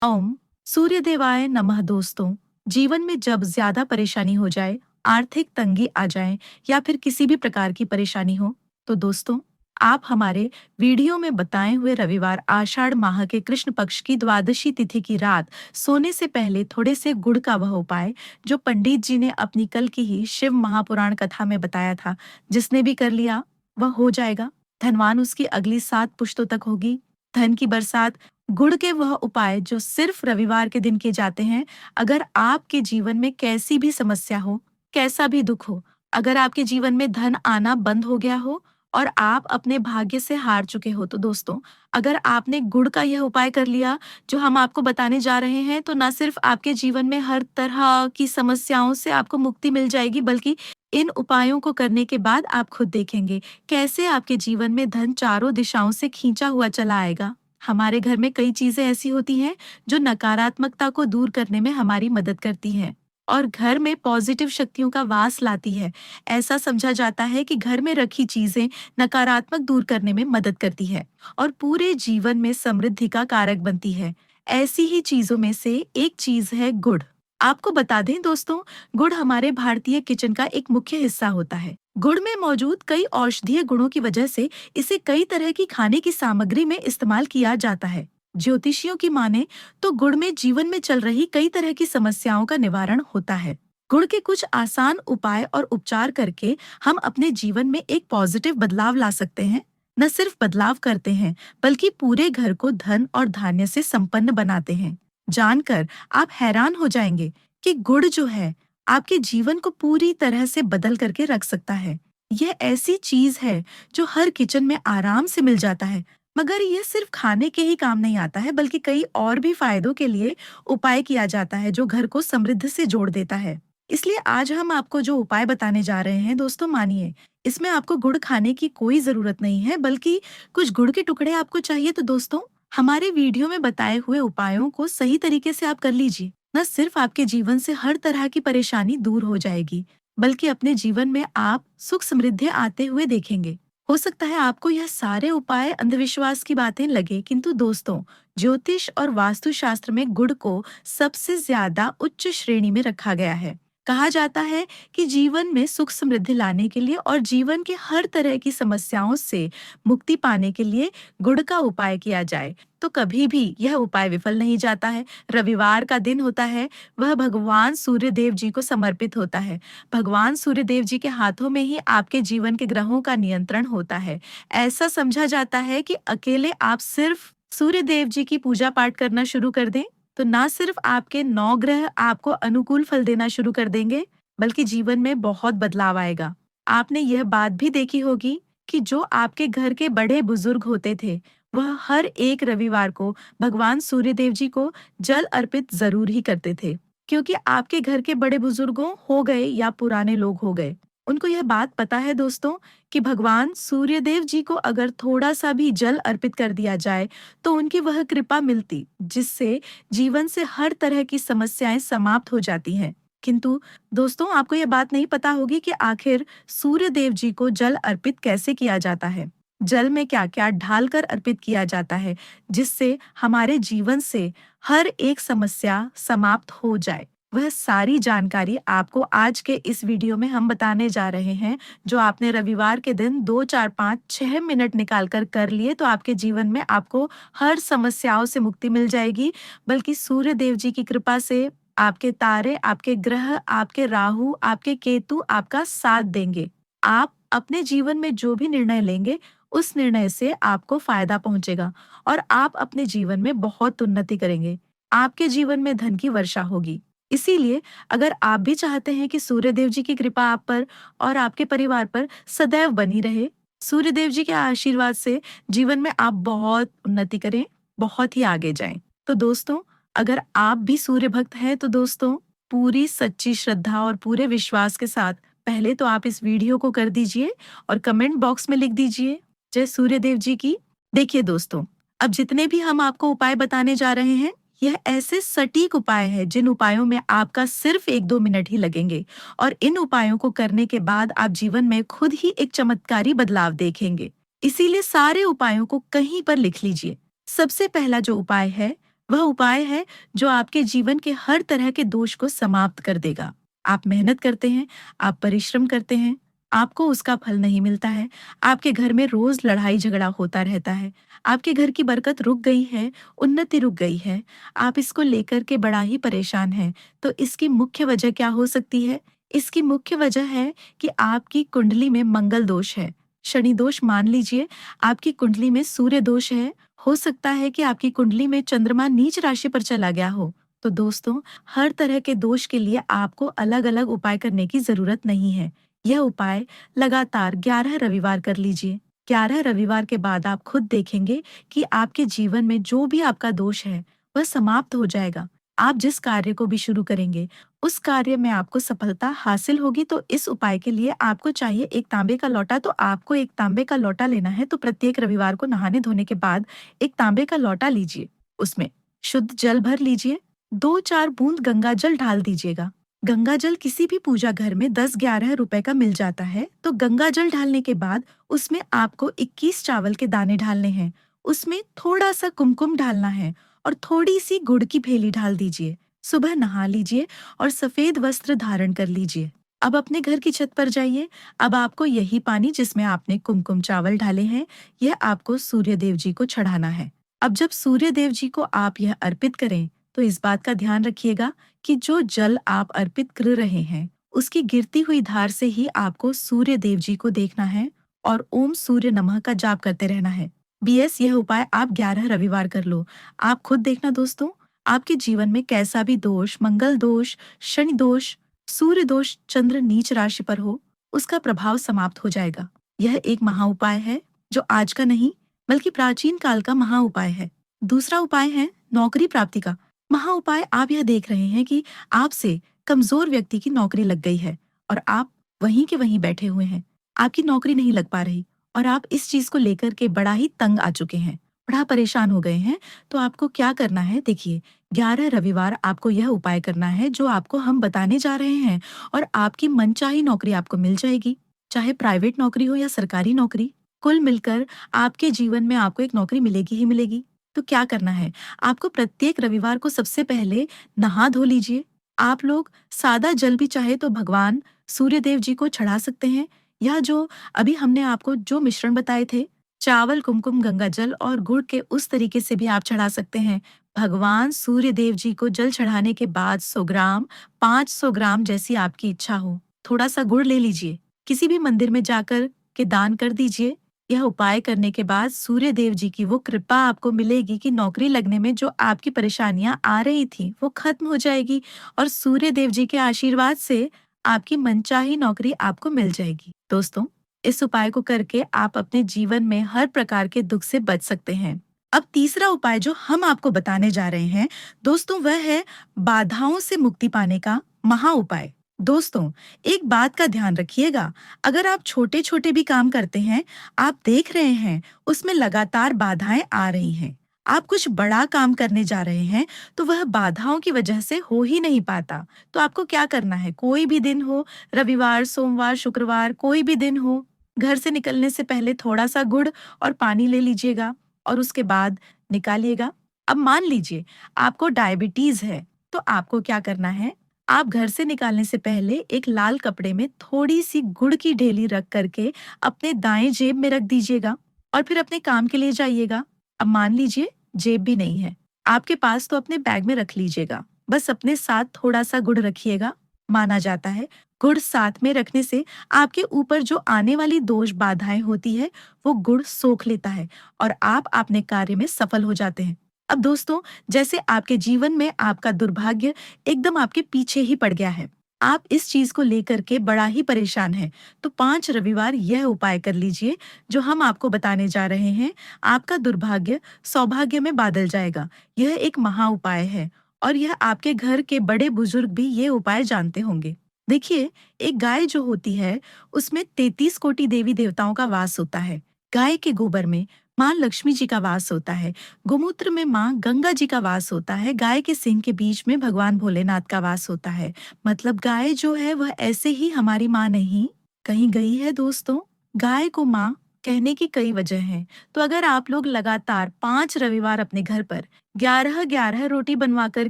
ओम सूर्यदेवाय नमः। दोस्तों, जीवन में जब ज्यादा परेशानी हो जाए, आर्थिक तंगी आ जाए या फिर किसी भी प्रकार की परेशानी हो, तो दोस्तों आप हमारे वीडियो में बताए हुए रविवार आषाढ़ माह के कृष्ण पक्ष की द्वादशी तिथि की रात सोने से पहले थोड़े से गुड़ का वह उपाय जो पंडित जी ने अपनी कल की ही शिव महापुराण कथा में बताया था, जिसने भी कर लिया वह हो जाएगा। धनवान उसकी अगली 7 पुश्तों तक होगी। धन की बरसात। गुड़ के वह उपाय जो सिर्फ रविवार के दिन किए जाते हैं। अगर आपके जीवन में कैसी भी समस्या हो, कैसा भी दुख हो, अगर आपके जीवन में धन आना बंद हो गया हो और आप अपने भाग्य से हार चुके हो, तो दोस्तों अगर आपने गुड़ का यह उपाय कर लिया जो हम आपको बताने जा रहे हैं, तो न सिर्फ आपके जीवन में हर तरह की समस्याओं से आपको मुक्ति मिल जाएगी, बल्कि इन उपायों को करने के बाद आप खुद देखेंगे कैसे आपके जीवन में धन चारों दिशाओं से खींचा हुआ चला आएगा। हमारे घर में कई चीजें ऐसी होती हैं जो नकारात्मकता को दूर करने में हमारी मदद करती हैं और घर में पॉजिटिव शक्तियों का वास लाती है। ऐसा समझा जाता है कि घर में रखी चीजें नकारात्मक दूर करने में मदद करती है और पूरे जीवन में समृद्धि का कारक बनती है। ऐसी ही चीजों में से एक चीज है गुड़। आपको बता दें दोस्तों, गुड़ हमारे भारतीय किचन का एक मुख्य हिस्सा होता है। गुड़ में मौजूद कई औषधीय गुणों की वजह से इसे कई तरह की खाने की सामग्री में इस्तेमाल किया जाता है। ज्योतिषियों की माने तो गुड़ में जीवन में चल रही कई तरह की समस्याओं का निवारण होता है। गुड़ के कुछ आसान उपाय और उपचार करके हम अपने जीवन में एक पॉजिटिव बदलाव ला सकते हैं। न सिर्फ बदलाव करते हैं, बल्कि पूरे घर को धन और धान्य से संपन्न बनाते हैं। जानकर आप हैरान हो जाएंगे कि गुड़ जो है आपके जीवन को पूरी तरह से बदल करके रख सकता है। यह ऐसी चीज है जो हर किचन में आराम से मिल जाता है, मगर यह सिर्फ खाने के ही काम नहीं आता है, बल्कि कई और भी फायदों के लिए उपाय किया जाता है जो घर को समृद्ध से जोड़ देता है। इसलिए आज हम आपको जो उपाय बताने जा रहे हैं दोस्तों, मानिए इसमें आपको गुड़ खाने की कोई जरूरत नहीं है, बल्कि कुछ गुड़ के टुकड़े आपको चाहिए। तो दोस्तों हमारे वीडियो में बताए हुए उपायों को सही तरीके से आप कर लीजिए। न सिर्फ आपके जीवन से हर तरह की परेशानी दूर हो जाएगी, बल्कि अपने जीवन में आप सुख समृद्धि आते हुए देखेंगे। हो सकता है आपको यह सारे उपाय अंधविश्वास की बातें लगे, किंतु दोस्तों ज्योतिष और वास्तुशास्त्र में गुड़ को सबसे ज्यादा उच्च श्रेणी में रखा गया है। कहा जाता है कि जीवन में सुख समृद्धि लाने के लिए और जीवन के हर तरह की समस्याओं से मुक्ति पाने के लिए गुड़ का उपाय किया जाए तो कभी भी यह उपाय विफल नहीं जाता है। रविवार का दिन होता है, वह भगवान सूर्य देव जी को समर्पित होता है। भगवान सूर्य देव जी के हाथों में ही आपके जीवन के ग्रहों का नियंत्रण होता है। ऐसा समझा जाता है कि अकेले आप सिर्फ सूर्य देव जी की पूजा पाठ करना शुरू कर दें, तो ना सिर्फ आपके 9 ग्रह आपको अनुकूल फल देना शुरू कर देंगे, बल्कि जीवन में बहुत बदलाव आएगा। आपने यह बात भी देखी होगी कि जो आपके घर के बड़े बुजुर्ग होते थे, वह हर एक रविवार को भगवान सूर्यदेव जी को जल अर्पित जरूर ही करते थे, क्योंकि आपके घर के बड़े बुजुर्गों हो गए या पुराने लोग हो गए, उनको यह बात पता है दोस्तों कि भगवान सूर्यदेव जी को अगर थोड़ा सा भी जल अर्पित कर दिया जाए तो उनकी वह कृपा मिलती, जिससे जीवन से हर तरह की समस्याएं समाप्त हो जाती हैं। किंतु दोस्तों आपको यह बात नहीं पता होगी कि आखिर सूर्य देव जी को जल अर्पित कैसे किया जाता है। जल में क्या क्या ढालकर अर्पित किया जाता है, जिससे हमारे जीवन से हर एक समस्या समाप्त हो जाए। वह सारी जानकारी आपको आज के इस वीडियो में हम बताने जा रहे हैं, जो आपने रविवार के दिन 2, 4, 5, 6 मिनट निकाल कर लिए तो आपके जीवन में आपको हर समस्याओं से मुक्ति मिल जाएगी। बल्कि सूर्य देव जी की कृपा से आपके तारे, आपके ग्रह, आपके राहु, आपके केतु आपका साथ देंगे। आप अपने जीवन में जो भी निर्णय लेंगे, उस निर्णय से आपको फायदा पहुंचेगा और आप अपने जीवन में बहुत उन्नति करेंगे। आपके जीवन में धन की वर्षा होगी। इसीलिए अगर आप भी चाहते हैं कि सूर्य देव जी की कृपा आप पर और आपके परिवार पर सदैव बनी रहे, सूर्य देव जी के आशीर्वाद से जीवन में आप बहुत उन्नति करें, बहुत ही आगे जाएं, तो दोस्तों अगर आप भी सूर्य भक्त हैं, तो दोस्तों पूरी सच्ची श्रद्धा और पूरे विश्वास के साथ पहले तो आप इस वीडियो को कर दीजिए और कमेंट बॉक्स में लिख दीजिए जय सूर्य देव जी की। देखिए दोस्तों, अब जितने भी हम आपको उपाय बताने जा रहे हैं, यह ऐसे सटीक उपाय है जिन उपायों में आपका सिर्फ 1-2 मिनट ही लगेंगे और इन उपायों को करने के बाद आप जीवन में खुद ही एक चमत्कारी बदलाव देखेंगे। इसीलिए सारे उपायों को कहीं पर लिख लीजिए। सबसे पहला जो उपाय है वह उपाय है जो आपके जीवन के हर तरह के दोष को समाप्त कर देगा। आप मेहनत करते हैं, आप परिश्रम करते हैं, आपको उसका फल नहीं मिलता है, आपके घर में रोज लड़ाई झगड़ा होता रहता है, आपके घर की बरकत रुक गई है, उन्नति रुक गई है, आप इसको लेकर के बड़ा ही परेशान हैं। तो इसकी मुख्य वजह क्या हो सकती है? इसकी मुख्य वजह है कि आपकी कुंडली में मंगल दोष है, शनि दोष मान लीजिए, आपकी कुंडली में सूर्य दोष है, हो सकता है कि आपकी कुंडली में चंद्रमा नीच राशि पर चला गया हो। तो दोस्तों, हर तरह के दोष के लिए आपको अलग-अलग उपाय करने की जरूरत नहीं है। यह उपाय लगातार 11 रविवार कर लीजिए। 11 रविवार के बाद आप खुद देखेंगे कि आपके जीवन में जो भी आपका दोष है, वह समाप्त हो जाएगा। आप जिस कार्य को भी शुरू करेंगे, उस कार्य में आपको सफलता हासिल होगी। तो इस उपाय के लिए आपको चाहिए एक तांबे का लोटा। तो आपको एक तांबे का लोटा लेना है। तो प्रत्येक रविवार को नहाने धोने के बाद एक तांबे का लोटा लीजिए, उसमें शुद्ध जल भर लीजिए, 2-4 बूंद गंगा जल ढाल दीजिएगा। गंगा जल किसी भी पूजा घर में 10-11 रुपए का मिल जाता है। तो गंगा जल ढालने के बाद उसमें आपको 21 चावल के दाने ढालने हैं, उसमें थोड़ा सा कुमकुम डालना है और थोड़ी सी गुड़ की फेली डाल दीजिए। सुबह नहा लीजिए और सफेद वस्त्र धारण कर लीजिए। अब अपने घर की छत पर जाइए। अब आपको यही पानी जिसमें आपने कुमकुम चावल डाले हैं, यह आपको सूर्य देव जी को चढ़ाना है। अब जब सूर्य देव जी को आप यह अर्पित करें, तो इस बात का ध्यान रखिएगा कि जो जल आप अर्पित कर रहे हैं, उसकी गिरती हुई धार से ही आपको सूर्य देव जी को देखना है और ओम सूर्य नमः का जाप करते रहना है। बीएस, यह उपाय आप 11 रविवार कर लो। आप खुद देखना दोस्तों, आपके जीवन में कैसा भी दोष, मंगल दोष, शनि दोष, सूर्य दोष चंद्र नीच राशि पर हो, उसका प्रभाव समाप्त हो जाएगा। यह एक महा उपाय है जो आज का नहीं बल्कि प्राचीन काल का महा उपाय है। दूसरा उपाय है नौकरी प्राप्ति का महा उपाय। आप यह देख रहे हैं कि आपसे कमजोर व्यक्ति की नौकरी लग गई है और आप वहीं के वहीं बैठे हुए हैं, आपकी नौकरी नहीं लग पा रही और आप इस चीज को लेकर के बड़ा ही तंग आ चुके हैं, बड़ा परेशान हो गए हैं। तो आपको क्या करना है? देखिए, 11 रविवार आपको यह उपाय करना है जो आपको हम बताने जा रहे हैं और आपकी मनचाही नौकरी आपको मिल जाएगी, चाहे प्राइवेट नौकरी हो या सरकारी नौकरी। कुल मिलकर आपके जीवन में आपको एक नौकरी मिलेगी ही मिलेगी। तो क्या करना है? आपको प्रत्येक रविवार को सबसे पहले नहा धो लीजिए। आप लोग सादा जल भी चाहे तो भगवान सूर्य देव जी को चढ़ा सकते हैं, या जो अभी हमने आपको जो मिश्रण बताए थे, चावल, कुमकुम, गंगा जल और गुड़ के, उस तरीके से भी आप चढ़ा सकते हैं। भगवान सूर्य देव जी को जल चढ़ाने के बाद 100 ग्राम, 500 ग्राम जैसी आपकी इच्छा हो, थोड़ा सा गुड़ ले लीजिए, किसी भी मंदिर में जाकर के दान कर दीजिए। यह उपाय करने के बाद सूर्य देव जी की वो कृपा आपको मिलेगी कि नौकरी लगने में जो आपकी परेशानियां आ रही थी वो खत्म हो जाएगी और सूर्य देव जी के आशीर्वाद से आपकी मनचाही नौकरी आपको मिल जाएगी। दोस्तों, इस उपाय को करके आप अपने जीवन में हर प्रकार के दुख से बच सकते हैं। अब तीसरा उपाय जो हम आपको बताने जा रहे हैं दोस्तों, वह है बाधाओं से मुक्ति पाने का महा उपाय। दोस्तों, एक बात का ध्यान रखिएगा, अगर आप छोटे छोटे भी काम करते हैं, आप देख रहे हैं उसमें लगातार बाधाएं आ रही हैं, आप कुछ बड़ा काम करने जा रहे हैं तो वह बाधाओं की वजह से हो ही नहीं पाता। तो आपको क्या करना है? कोई भी दिन हो, रविवार, सोमवार, शुक्रवार, कोई भी दिन हो, घर से निकलने से पहले थोड़ा सा गुड़ और पानी ले लीजिएगा और उसके बाद निकालिएगा। अब मान लीजिए आपको डायबिटीज है, तो आपको क्या करना है? आप घर से निकालने से पहले एक लाल कपड़े में थोड़ी सी गुड़ की ढेली रख करके अपने दाएं जेब में रख दीजिएगा और फिर अपने काम के लिए जाइएगा। अब मान लीजिए जेब भी नहीं है आपके पास, तो अपने बैग में रख लीजिएगा, बस अपने साथ थोड़ा सा गुड़ रखिएगा। माना जाता है गुड़ साथ में रखने से आपके ऊपर जो आने वाली दोष बाधाएं होती है, वो गुड़ सोख लेता है और आप अपने कार्य में सफल हो जाते हैं। अब दोस्तों, जैसे आपके जीवन में आपका दुर्भाग्य एकदम आपके पीछे ही पड़ गया है, आप इस चीज को लेकर के बड़ा ही परेशान हैं, तो 5 रविवार यह उपाय कर लीजिए जो हम आपको बताने जा रहे हैं। आपका दुर्भाग्य सौभाग्य में बदल जाएगा। यह एक महा उपाय है और यह आपके घर के बड़े बुजुर्ग भी ये उपाय जानते होंगे। देखिए, एक गाय जो होती है उसमें 33 कोटि देवी देवताओं का वास होता है। गाय के गोबर में माँ लक्ष्मी जी का वास होता है, गोमूत्र में माँ गंगा जी का वास होता है, गाय के सींग के बीच में भगवान भोलेनाथ का वास होता है। मतलब गाय जो है वह ऐसे ही हमारी माँ नहीं कहीं गई है दोस्तों। गाय को माँ कहने की कई वजह हैं। तो अगर आप लोग लगातार 5 रविवार अपने घर पर 11-11 रोटी बनवा कर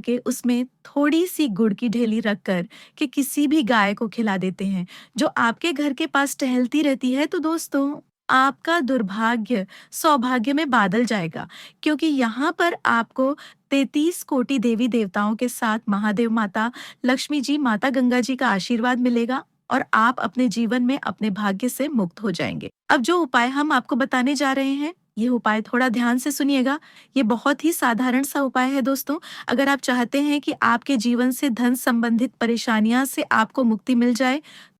के उसमें थोड़ी-सी गुड़ की ढेली रख कर के किसी भी गाय को खिला देते हैं, जो आपके घर के पास टहलती रहती है, तो दोस्तों आपका दुर्भाग्य सौभाग्य में बादल जाएगा। क्योंकि यहाँ पर आपको 33 कोटि देवी-देवताओं के साथ महादेव माता, लक्ष्मी जी, माता गंगा जी का आशीर्वाद मिलेगा और आप अपने जीवन में अपने भाग्य से मुक्त हो जाएँगे। अब जो उपाय हम आपको बताने जा रहे हैं, ये उपाय थोड़ा ध्यान से सुनिएगा। ये बहुत ही साधारण सा उपाय है दोस्तों। अगर आप चाहते हैं कि आपके जीवन से धन संबंधित परेशानियाँ से आपको मुक्ति मिल जाए,